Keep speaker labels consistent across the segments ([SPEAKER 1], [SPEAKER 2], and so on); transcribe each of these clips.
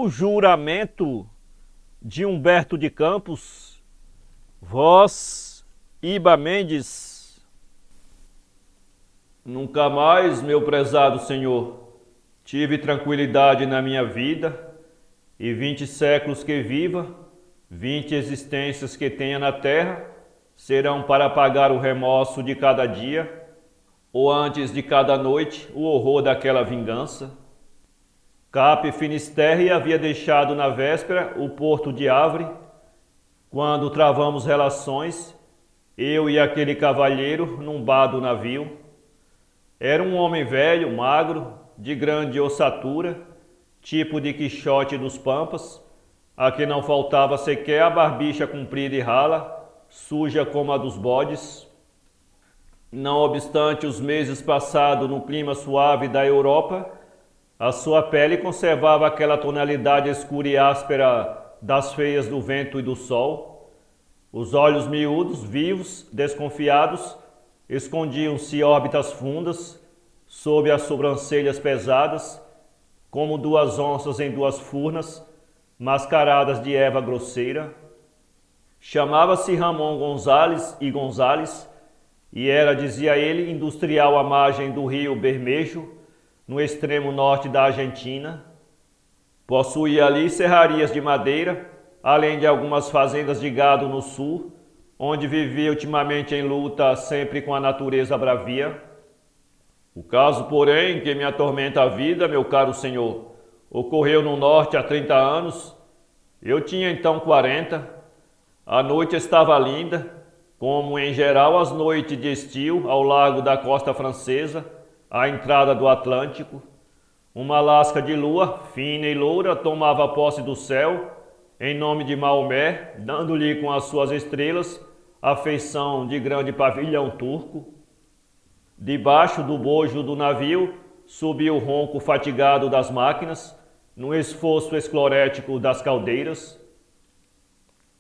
[SPEAKER 1] o juramento de Humberto de Campos, vós, Iba Mendes. Nunca mais, meu prezado senhor, tive tranquilidade na minha vida, e 20 séculos que viva, 20 existências que tenha na terra, serão para pagar o remorso de cada dia, ou antes de cada noite, o horror daquela vingança. Cap Finisterre havia deixado na véspera o porto de Havre, quando travamos relações, eu e aquele cavalheiro, num bar do navio. Era um homem velho, magro, de grande ossatura, tipo de Quixote dos Pampas, a que não faltava sequer a barbicha comprida e rala, suja como a dos bodes. Não obstante os meses passados no clima suave da Europa, a sua pele conservava aquela tonalidade escura e áspera das feias do vento e do sol. Os olhos miúdos, vivos, desconfiados, escondiam-se órbitas fundas, sob as sobrancelhas pesadas, como duas onças em duas furnas, mascaradas de erva grosseira. Chamava-se Ramon Gonzales e Gonzales, e era, dizia ele, industrial à margem do rio Bermejo, no extremo norte da Argentina. Possuía ali serrarias de madeira, além de algumas fazendas de gado no sul, onde vivia ultimamente em luta sempre com a natureza bravia. O caso, porém, que me atormenta a vida, meu caro senhor, ocorreu no norte há 30 anos. Eu tinha então 40. A noite estava linda, como em geral as noites de estio ao largo da costa francesa, à entrada do Atlântico. Uma lasca de lua, fina e loura, tomava posse do céu, em nome de Maomé, dando-lhe com as suas estrelas a feição de grande pavilhão turco. Debaixo do bojo do navio subia o ronco fatigado das máquinas, no esforço esclorético das caldeiras,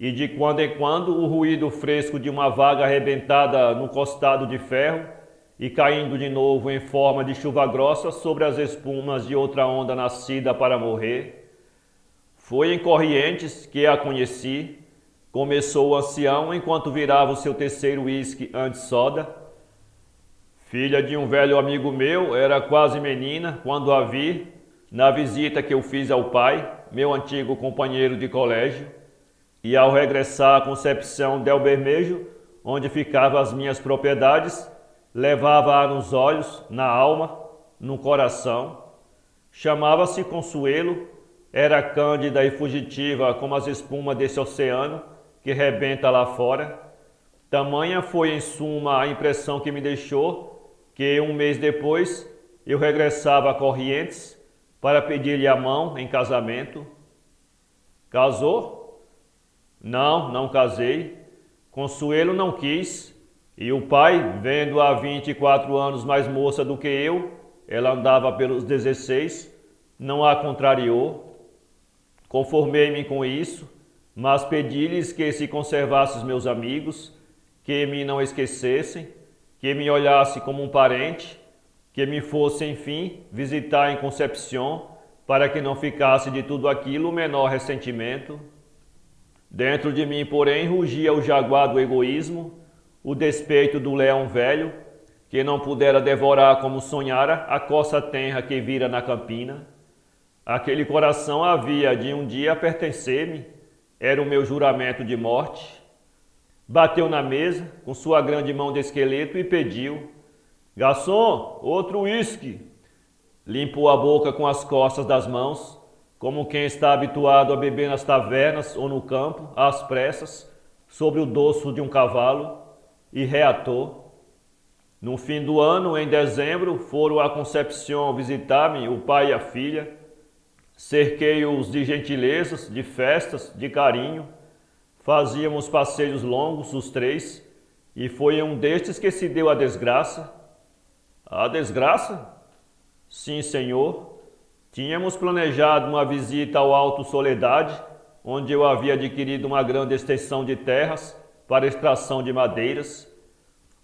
[SPEAKER 1] e de quando em quando o ruído fresco de uma vaga arrebentada no costado de ferro e caindo de novo em forma de chuva grossa sobre as espumas de outra onda nascida para morrer. Foi em Corrientes que a conheci, começou o ancião enquanto virava o seu terceiro uísque anti-soda. Filha de um velho amigo meu, era quase menina quando a vi na visita que eu fiz ao pai, meu antigo companheiro de colégio, e ao regressar à Concepção del Bermejo, onde ficavam as minhas propriedades, levava-a nos olhos, na alma, no coração. Chamava-se Consuelo, era cândida e fugitiva como as espumas desse oceano que rebenta lá fora. Tamanha foi, em suma, a impressão que me deixou, que um mês depois eu regressava a Corrientes para pedir-lhe a mão em casamento. Casou? Não, não casei. Consuelo não quis, e o pai, vendo-a há 24 anos mais moça do que eu, ela andava pelos 16, não a contrariou. Conformei-me com isso, mas pedi-lhes que se conservassem os meus amigos, que me não esquecessem, que me olhasse como um parente, que me fosse, enfim, visitar em Concepción, para que não ficasse de tudo aquilo o menor ressentimento. Dentro de mim, porém, rugia o jaguar do egoísmo, o despeito do leão velho, que não pudera devorar como sonhara a coça tenra que vira na campina. Aquele coração havia de um dia pertencer-me, era o meu juramento de morte. Bateu na mesa, com sua grande mão de esqueleto, e pediu: garçom, outro uísque. Limpou a boca com as costas das mãos, como quem está habituado a beber nas tavernas ou no campo, às pressas, sobre o dorso de um cavalo, e reatou. No fim do ano, em dezembro, foram a Concepción visitar-me o pai e a filha. Cerquei-os de gentilezas, de festas, de carinho. Fazíamos passeios longos, os três, e foi em um destes que se deu a desgraça. A desgraça? Sim, senhor. Tínhamos planejado uma visita ao Alto Soledade, onde eu havia adquirido uma grande extensão de terras para extração de madeiras.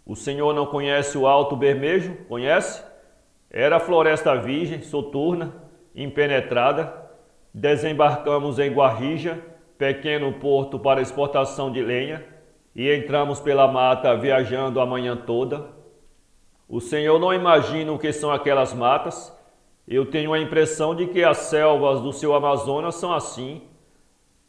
[SPEAKER 1] O senhor não conhece o Alto Bermejo? Conhece? Era floresta virgem, soturna, impenetrada. desembarcamos em Guarrija, pequeno porto para exportação de lenha, e entramos pela mata viajando a manhã toda. O senhor não imagina o que são aquelas matas? Eu tenho a impressão de que as selvas do seu Amazonas são assim.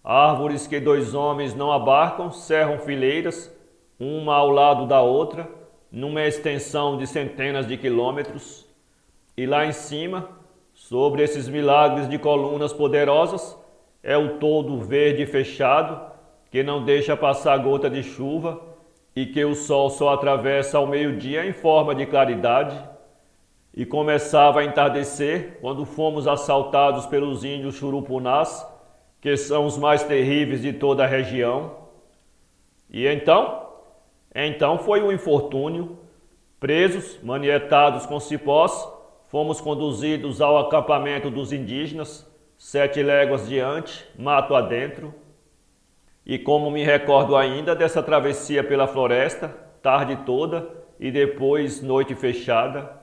[SPEAKER 1] Árvores que dois homens não abarcam cerram fileiras, uma ao lado da outra, numa extensão de centenas de quilômetros. E lá em cima, sobre esses milagres de colunas poderosas, é o todo verde fechado, que não deixa passar gota de chuva e que o sol só atravessa ao meio-dia em forma de claridade. E começava a entardecer quando fomos assaltados pelos índios churupunás, que são os mais terríveis de toda a região. E então foi um infortúnio. Presos, manietados com cipós, fomos conduzidos ao acampamento dos indígenas, 7 léguas diante, mato adentro. E como me recordo ainda dessa travessia pela floresta, tarde toda e depois noite fechada,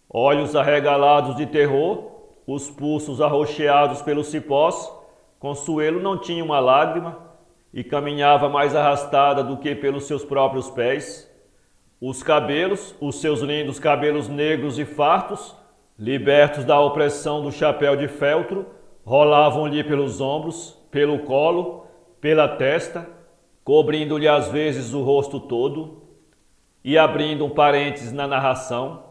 [SPEAKER 1] olhos arregalados de terror, os pulsos arroxeados pelos cipós, Consuelo não tinha uma lágrima e caminhava mais arrastada do que pelos seus próprios pés. Os cabelos, os seus lindos cabelos negros e fartos, libertos da opressão do chapéu de feltro, rolavam-lhe pelos ombros, pelo colo, pela testa, cobrindo-lhe às vezes o rosto todo. E abrindo um parênteses na narração,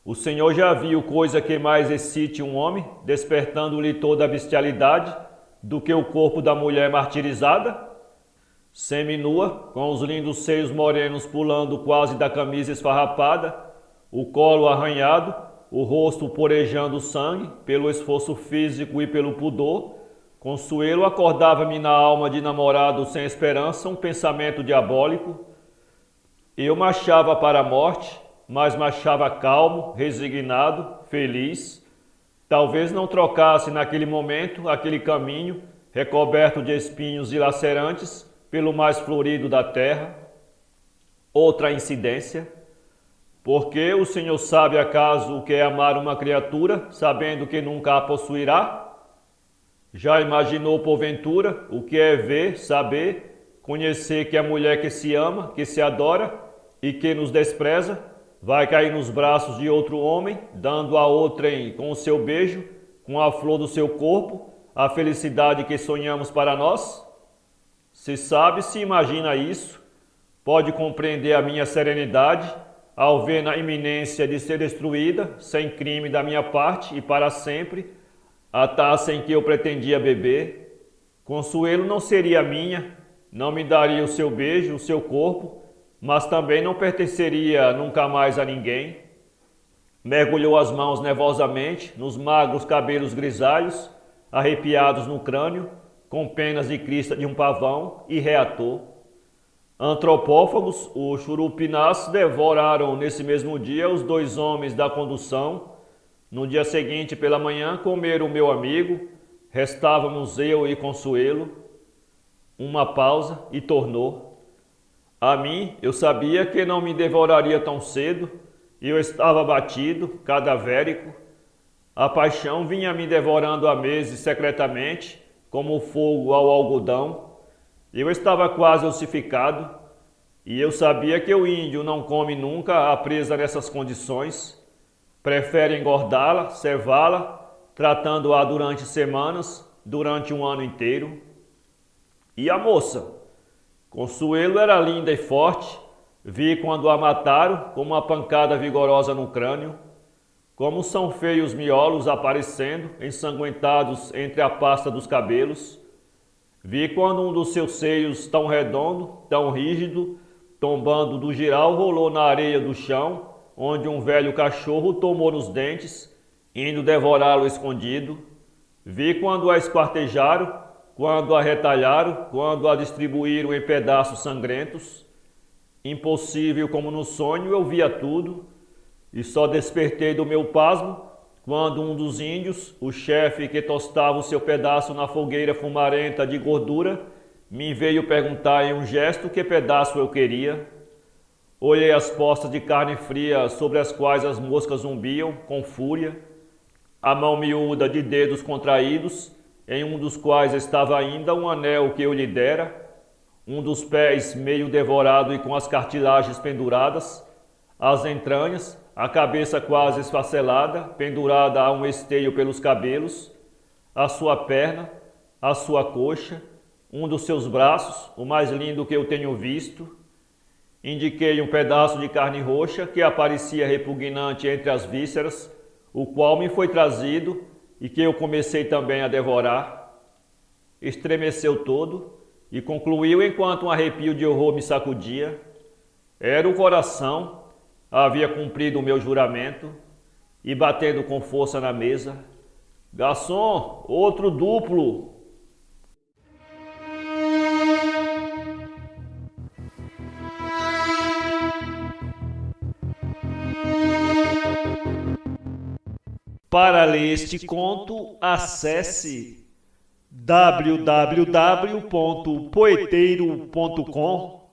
[SPEAKER 1] o Senhor já viu coisa que mais excite um homem, despertando-lhe toda a bestialidade, do que o corpo da mulher martirizada? Seminua, com os lindos seios morenos pulando quase da camisa esfarrapada, o colo arranhado, o rosto porejando sangue, pelo esforço físico e pelo pudor, Consuelo acordava-me na alma de namorado sem esperança um pensamento diabólico. Eu marchava para a morte, mas marchava calmo, resignado, feliz. Talvez não trocasse naquele momento aquele caminho, recoberto de espinhos dilacerantes, pelo mais florido da terra. Outra incidência. Porque o Senhor sabe acaso o que é amar uma criatura, sabendo que nunca a possuirá? Já imaginou porventura o que é ver, saber, conhecer que a mulher que se ama, que se adora e que nos despreza, vai cair nos braços de outro homem, dando a outrem com o seu beijo, com a flor do seu corpo, a felicidade que sonhamos para nós? Se sabe, se imagina isso, pode compreender a minha serenidade ao ver na iminência de ser destruída, sem crime da minha parte e para sempre, a taça em que eu pretendia beber. Consuelo não seria minha, não me daria o seu beijo, o seu corpo, mas também não pertenceria nunca mais a ninguém. Mergulhou as mãos nervosamente nos magros cabelos grisalhos, arrepiados no crânio, com penas de crista de um pavão, e reatou. Antropófagos, os churupinás, devoraram nesse mesmo dia os 2 homens da condução. No dia seguinte, pela manhã, comeram o meu amigo, restávamos eu e Consuelo. Uma pausa e tornou. A mim, eu sabia que não me devoraria tão cedo, e eu estava abatido, cadavérico. A paixão vinha me devorando há meses secretamente, como o fogo ao algodão. Eu estava quase ossificado, e eu sabia que o índio não come nunca a presa nessas condições. Prefere engordá-la, cevá-la, tratando-a durante semanas, durante um ano inteiro. E a moça? Consuelo era linda e forte. Vi quando a mataram, com uma pancada vigorosa no crânio. Como são feios miolos aparecendo, ensanguentados entre a pasta dos cabelos. Vi quando um dos seus seios, tão redondo, tão rígido, tombando do giral, rolou na areia do chão, onde um velho cachorro tomou nos dentes, indo devorá-lo escondido. Vi quando a esquartejaram, quando a retalharam, quando a distribuíram em pedaços sangrentos. Impossível como no sonho, eu via tudo, e só despertei do meu pasmo quando um dos índios, o chefe que tostava o seu pedaço na fogueira fumarenta de gordura, me veio perguntar em um gesto que pedaço eu queria. Olhei as postas de carne fria sobre as quais as moscas zumbiam com fúria. a mão miúda de dedos contraídos, em um dos quais estava ainda um anel que eu lhe dera, um dos pés meio devorado e com as cartilagens penduradas, as entranhas, a cabeça quase esfacelada, pendurada a um esteio pelos cabelos, a sua perna, a sua coxa, um dos seus braços, o mais lindo que eu tenho visto. Indiquei um pedaço de carne roxa que aparecia repugnante entre as vísceras, o qual me foi trazido e que eu comecei também a devorar. Estremeceu todo e concluiu enquanto um arrepio de horror me sacudia. Era o coração, havia cumprido o meu juramento e batendo com força na mesa: garçom, outro duplo!
[SPEAKER 2] Para ler este conto, acesse www.poeteiro.com